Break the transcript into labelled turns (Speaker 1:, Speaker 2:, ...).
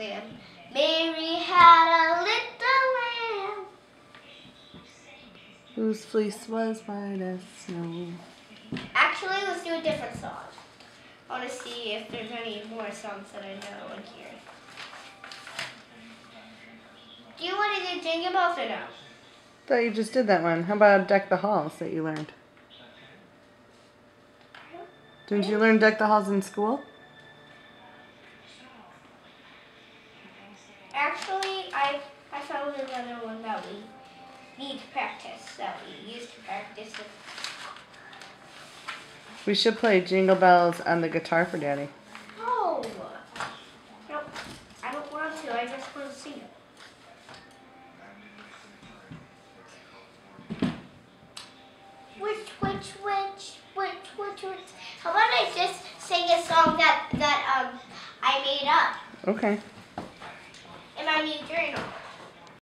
Speaker 1: lamb. Mary had a little lamb.
Speaker 2: Whose fleece was white as snow.
Speaker 1: Actually, let's do a different song. I want to see if there's any more songs that I know in here. Do you want to do Jingle Bells or no?
Speaker 2: Thought you just did that one. How about Deck the Halls that you learned? Didn't you learn Deck the Halls in school?
Speaker 1: Actually, I found another one that we need to practice, that we used to practice it.
Speaker 2: We should play Jingle Bells on the guitar for Daddy.
Speaker 1: Oh! Nope, I don't want to, I just want to sing it. Which. How about I just sing a song that I made up
Speaker 2: Okay.
Speaker 1: in my new journal?